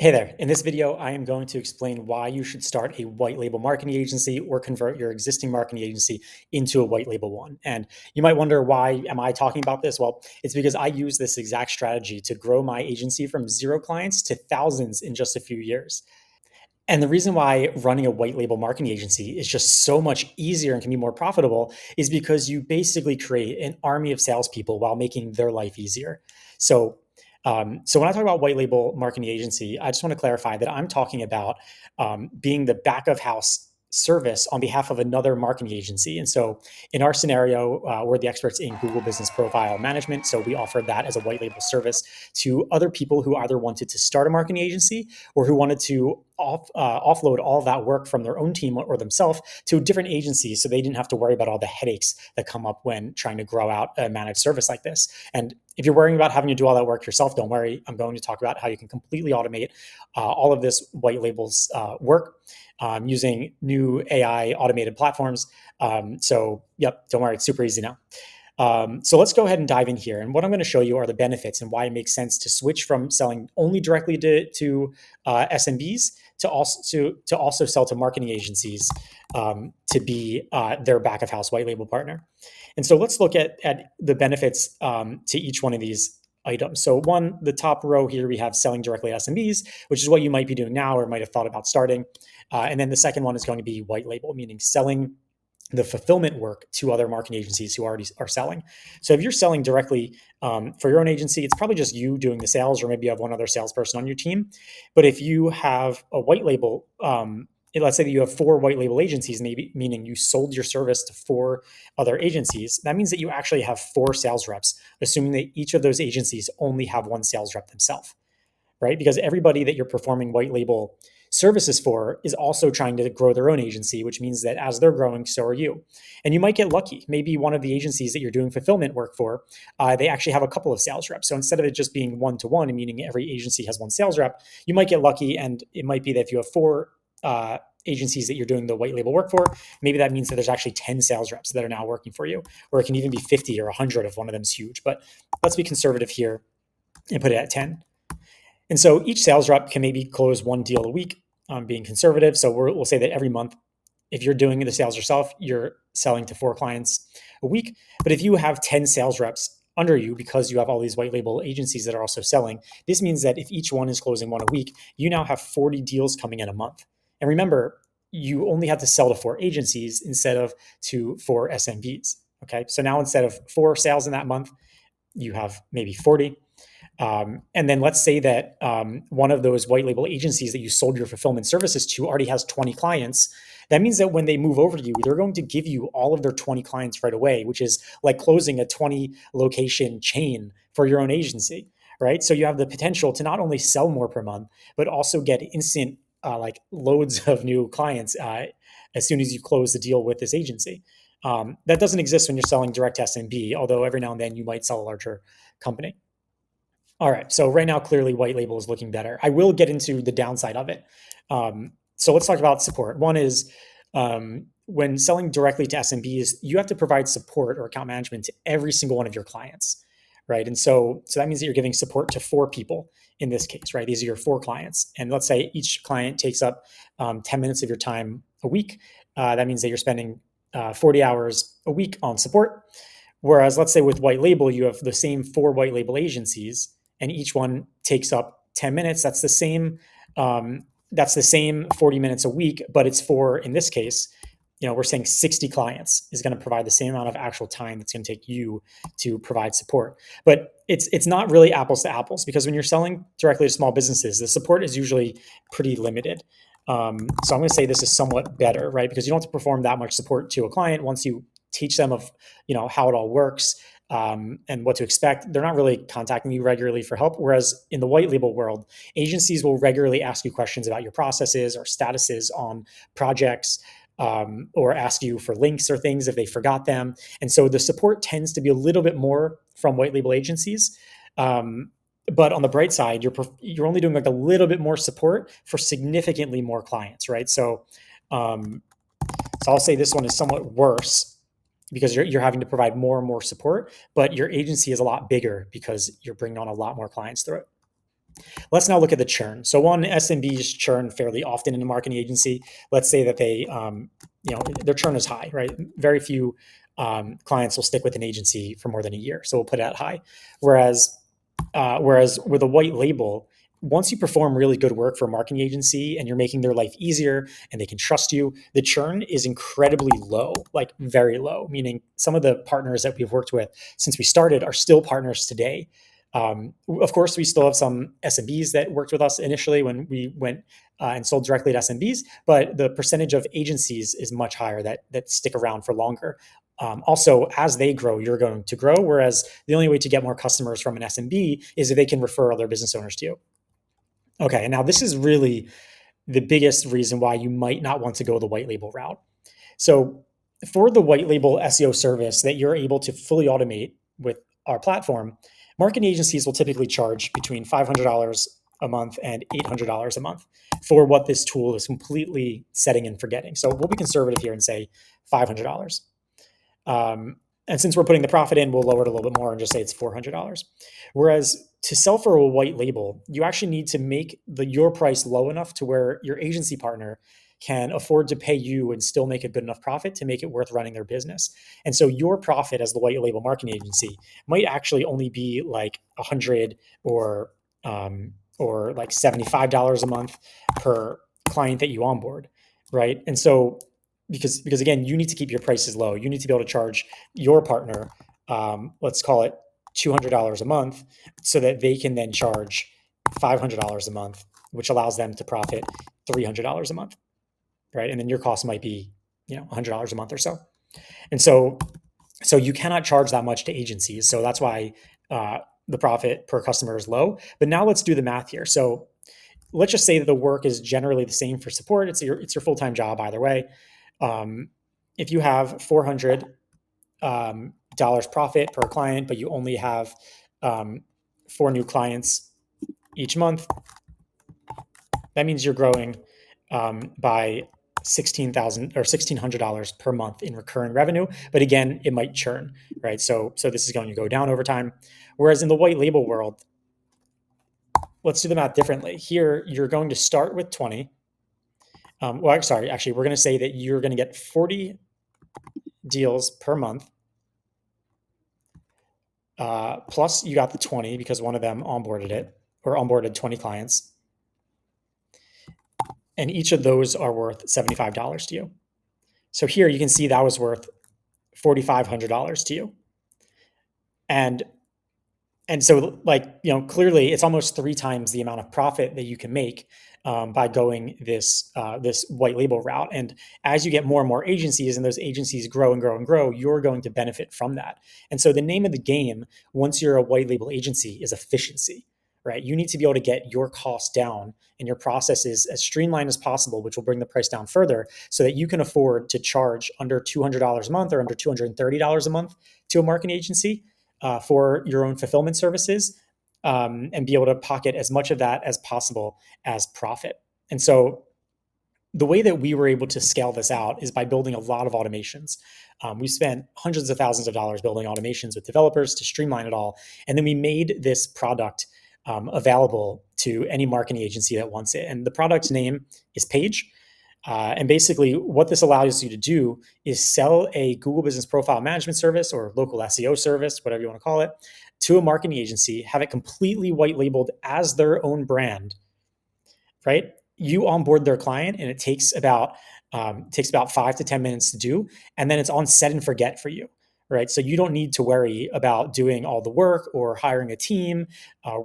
Hey there. In this video, I am going to explain why you should start a white label marketing agency or convert your existing marketing agency into a white label one. And you might wonder, why am I talking about this? Well, it's because I use this exact strategy to grow my agency from 0 clients to thousands in just a few years. And the reason why running a white label marketing agency is just so much easier and can be more profitable is because you basically create an army of salespeople while making their life easier. So, so when I talk about white label marketing agency, I just want to clarify that I'm talking about being the back of house service on behalf of another marketing agency. And so in our scenario, we're the experts in Google Business Profile Management. So we offer that as a white label service to other people who either wanted to start a marketing agency or who wanted to offload all of that work from their own team or themselves to different agencies so they didn't have to worry about all the headaches that come up when trying to grow out a managed service like this. And if you're worrying about having to do all that work yourself, don't worry. I'm going to talk about how you can completely automate all of this white labels work using new AI automated platforms. Yep, don't worry. It's super easy now. So let's go ahead and dive in here. And what I'm going to show you are the benefits and why it makes sense to switch from selling only directly to SMBs to also sell to marketing agencies to be their back of house white label partner. And so let's look at the benefits to each one of these items. So one, the top row here, we have selling directly to SMBs, which is what you might be doing now or might have thought about starting. And then the second one is going to be white label, meaning selling the fulfillment work to other marketing agencies who already are selling. So if you're selling directly for your own agency, it's probably just you doing the sales, or maybe you have one other salesperson on your team. But if you have a white label, let's say that you have 4 white label agencies, maybe meaning you sold your service to 4 other agencies, that means that you actually have 4 sales reps, assuming that each of those agencies only have 1 sales rep themselves, right? Because everybody that you're performing white label services for is also trying to grow their own agency, which means that as they're growing, so are you. And you might get lucky. Maybe one of the agencies that you're doing fulfillment work for, they actually have a couple of sales reps. So instead of it just being one-to-one, meaning every agency has 1 sales rep, you might get lucky. And it might be that if you have 4 agencies that you're doing the white label work for, maybe that means that there's actually 10 sales reps that are now working for you, or it can even be 50 or 100 if one of them is huge. But let's be conservative here and put it at 10. And so each sales rep can maybe close 1 deal a week, being conservative. So we'll say that every month, if you're doing the sales yourself, you're selling to 4 clients a week. But if you have 10 sales reps under you, because you have all these white label agencies that are also selling, this means that if each one is closing 1 a week, you now have 40 deals coming in a month. And remember, you only have to sell to 4 agencies instead of to 4 SMBs. Okay. So now instead of 4 sales in that month, you have maybe 40. And then let's say that one of those white label agencies that you sold your fulfillment services to already has 20 clients. That means that when they move over to you, they're going to give you all of their 20 clients right away, which is like closing a 20 location chain for your own agency, right? So you have the potential to not only sell more per month, but also get instant like loads of new clients as soon as you close the deal with this agency. That doesn't exist when you're selling direct to SMB, although every now and then you might sell a larger company. All right. So right now, clearly, white label is looking better. I will get into the downside of it. So let's talk about support. One is when selling directly to SMBs, you have to provide support or account management to every single one of your clients, right? And so that means that you're giving support to 4 people in this case, right? These are your 4 clients, and let's say each client takes up 10 minutes of your time a week. That means that you're spending 40 hours a week on support. Whereas, let's say with white label, you have the same 4 white label agencies, and each one takes up 10 minutes. That's the same. That's the same 40 minutes a week, but it's for, in this case, we're saying 60 clients is going to provide the same amount of actual time that's going to take you to provide support. But it's not really apples to apples, because when you're selling directly to small businesses, the support is usually pretty limited. So I'm going to say this is somewhat better, right? Because you don't have to perform that much support to a client. Once you teach them of how it all works, and what to expect, they're not really contacting you regularly for help. Whereas in the white label world, agencies will regularly ask you questions about your processes or statuses on projects, or ask you for links or things if they forgot them. And so the support tends to be a little bit more from white label agencies. But on the bright side, you're only doing like a little bit more support for significantly more clients, right? So I'll say this one is somewhat worse, because you're having to provide more and more support, but your agency is a lot bigger because you're bringing on a lot more clients through it. Let's now look at the churn. So one, SMBs churn fairly often in a marketing agency. Let's say that their churn is high, right? Very few clients will stick with an agency for more than a year. So we'll put it at high. Whereas with a white label, once you perform really good work for a marketing agency and you're making their life easier and they can trust you, the churn is incredibly low, like very low, meaning some of the partners that we've worked with since we started are still partners today. Of course, we still have some SMBs that worked with us initially when we went and sold directly to SMBs, but the percentage of agencies is much higher that stick around for longer. Also, as they grow, you're going to grow. Whereas the only way to get more customers from an SMB is if they can refer other business owners to you. Okay, and now this is really the biggest reason why you might not want to go the white label route. So, for the white label SEO service that you're able to fully automate with our platform, marketing agencies will typically charge between $500 a month and $800 a month for what this tool is completely setting and forgetting. So, we'll be conservative here and say $500. And since we're putting the profit in, we'll lower it a little bit more and just say it's $400. Whereas to sell for a white label, you actually need to make your price low enough to where your agency partner can afford to pay you and still make a good enough profit to make it worth running their business. And so your profit as the white label marketing agency might actually only be like 100 or like $75 a month per client that you onboard, right? And so because again, you need to keep your prices low. You need to be able to charge your partner, let's call it $200 a month, so that they can then charge $500 a month, which allows them to profit $300 a month, right? And then your cost might be $100 a month or so. And so you cannot charge that much to agencies. So that's why the profit per customer is low. But now let's do the math here. So let's just say that the work is generally the same for support. It's your full-time job either way. If you have $400 profit per client, but you only have 4 new clients each month, that means you're growing by $16,000 per month in recurring revenue. But again, it might churn, right? So this is going to go down over time. Whereas in the white label world, let's do the math differently. Here, you're going to start with 20. Actually, we're going to say that you're going to get 40 deals per month. Plus you got the 20 because one of them onboarded 20 clients. And each of those are worth $75 to you. So here you can see that was worth $4,500 to you. And so clearly it's almost 3 times the amount of profit that you can make by going this white label route. And as you get more and more agencies and those agencies grow and grow and grow, you're going to benefit from that. And so the name of the game, once you're a white label agency, is efficiency, right? You need to be able to get your costs down and your processes as streamlined as possible, which will bring the price down further so that you can afford to charge under $200 a month or under $230 a month to a marketing agency for your own fulfillment services, and be able to pocket as much of that as possible as profit. And so the way that we were able to scale this out is by building a lot of automations. We spent hundreds of thousands of dollars building automations with developers to streamline it all. And then we made this product available to any marketing agency that wants it. And the product's name is Paige. And basically what this allows you to do is sell a Google Business Profile Management service or local SEO service, whatever you want to call it, to a marketing agency, have it completely white labeled as their own brand, right? You onboard their client and it takes about 5 to 10 minutes to do. And then it's on set and forget for you, right? So you don't need to worry about doing all the work or hiring a team,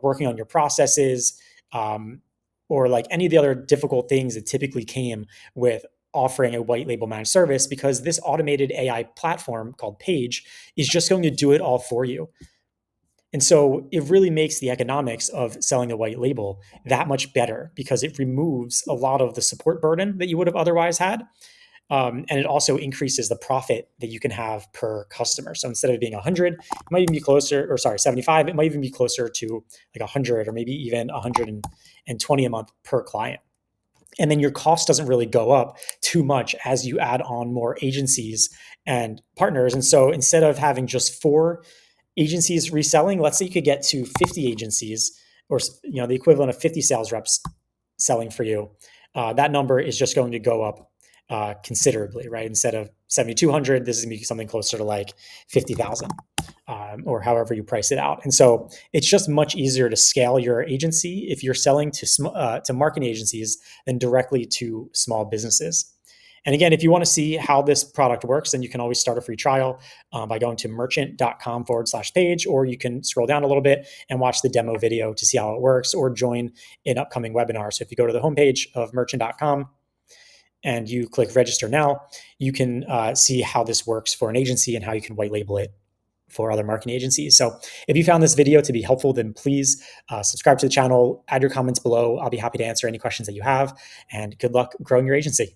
working on your processes, or like any of the other difficult things that typically came with offering a white label managed service, because this automated AI platform called Paige is just going to do it all for you. And so it really makes the economics of selling a white label that much better because it removes a lot of the support burden that you would have otherwise had. And it also increases the profit that you can have per customer. So instead of being 100, it might even be 75, it might even be closer to like 100 or maybe even 120 a month per client. And then your cost doesn't really go up too much as you add on more agencies and partners. And so instead of having just 4 agencies reselling, let's say you could get to 50 agencies or the equivalent of 50 sales reps selling for you, that number is just going to go up considerably, right? Instead of 7,200, this is going to be something closer to like 50,000, or however you price it out. And so it's just much easier to scale your agency if you're selling to marketing agencies than directly to small businesses. And again, if you want to see how this product works, then you can always start a free trial by going to merchant.com/Paige, or you can scroll down a little bit and watch the demo video to see how it works, or join an upcoming webinar. So if you go to the homepage of merchant.com and you click register now, you can see how this works for an agency and how you can white label it for other marketing agencies. So if you found this video to be helpful, then please subscribe to the channel, add your comments below. I'll be happy to answer any questions that you have, and good luck growing your agency.